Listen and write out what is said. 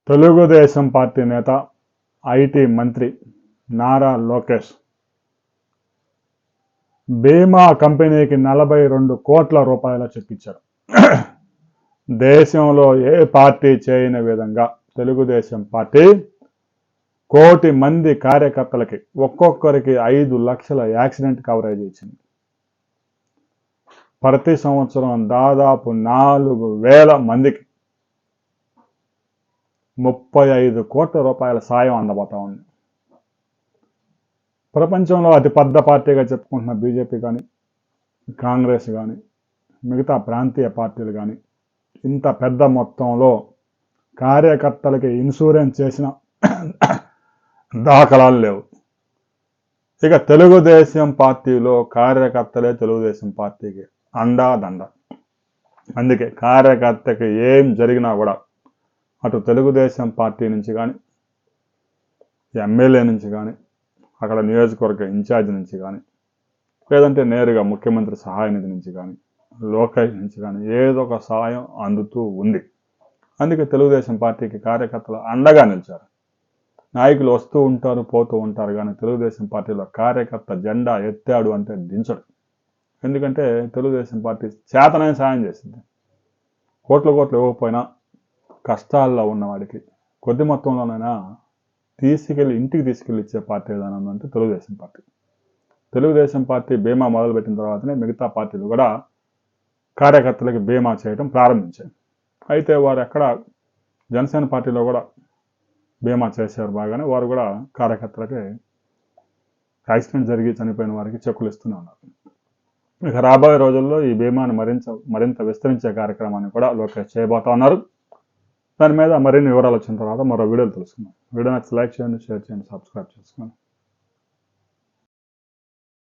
Telugu Desam party నేత IT మంత్రి నారా లోకేష్ బీమా కంపెనీకి 42 కోట్ల రూపాయల చెక్ ఇచ్చారు. దేశంలో ఏ పార్టీ చేయని విధంగా తెలుగుదేశం పార్టీ 1 కోటి మంది కార్యకర్తలకి ఒక్కొక్కరికి 5 లక్షల యాక్సిడెంట్ కవరేజ్ ఇచ్చింది. ప్రతి సంవత్సరం దాదాపు 4,000 మందికి 35 కోట్ల రూపాయల సాయం అందబోతా ఉంది. ప్రపంచంలో అతిపెద్ద పార్టీగా చెప్పుకుంటున్న బీజేపీ కానీ, కాంగ్రెస్ కానీ, మిగతా ప్రాంతీయ పార్టీలు కానీ ఇంత పెద్ద మొత్తంలో కార్యకర్తలకి ఇన్సూరెన్స్ చేసిన దాఖలాలు లేవు. ఇక తెలుగుదేశం పార్టీలో కార్యకర్తలే తెలుగుదేశం పార్టీకి అండాదండ. అందుకే కార్యకర్తకి ఏం జరిగినా కూడా అటు తెలుగుదేశం పార్టీ నుంచి కానీ, ఎమ్మెల్యే నుంచి కానీ, అక్కడ నియోజకవర్గ ఇన్ఛార్జ్ నుంచి కానీ, లేదంటే నేరుగా ముఖ్యమంత్రి సహాయ నిధి నుంచి కానీ, లోకేష్ నుంచి కానీ ఏదో ఒక సహాయం అందుతూ ఉంది. అందుకే తెలుగుదేశం పార్టీకి కార్యకర్తలు అండగా నిలిచారు. నాయకులు వస్తూ ఉంటారు, పోతూ ఉంటారు, కానీ తెలుగుదేశం పార్టీలో కార్యకర్త జెండా ఎత్తాడు అంటే దించడు. ఎందుకంటే తెలుగుదేశం పార్టీ చేతనైన సాయం చేసింది. కోట్లు ఇవ్వకపోయినా కష్టాల్లో ఉన్నవాడికి కొద్ది మొత్తంలోనైనా ఇంటికి తీసుకెళ్ళి ఇచ్చే పార్టీ ఏదైనా ఉందంటే తెలుగుదేశం పార్టీ. తెలుగుదేశం పార్టీ బీమా మొదలుపెట్టిన తర్వాతనే మిగతా పార్టీలు కూడా కార్యకర్తలకి బీమా చేయడం ప్రారంభించాయి. అయితే వారు ఎక్కడ జనసేన పార్టీలో కూడా బీమా చేశారు బాగానే. వారు కూడా కార్యకర్తలకి యాక్సిడెంట్ జరిగి చనిపోయిన వారికి చెక్కులు ఇస్తూనే ఉన్నారు. ఇక రాబోయే రోజుల్లో ఈ బీమాను మరింత విస్తరించే కార్యక్రమాన్ని కూడా లోకేష్ చేయబోతా ఉన్నారు. దాని మీద మరిన్ని వివరాలు వచ్చిన తర్వాత మరో వీడియోలు తెలుసుకుందాం. వీడియో నచ్చి లైక్ చేయండి, షేర్ చేయండి, సబ్స్క్రైబ్ చేసుకోండి.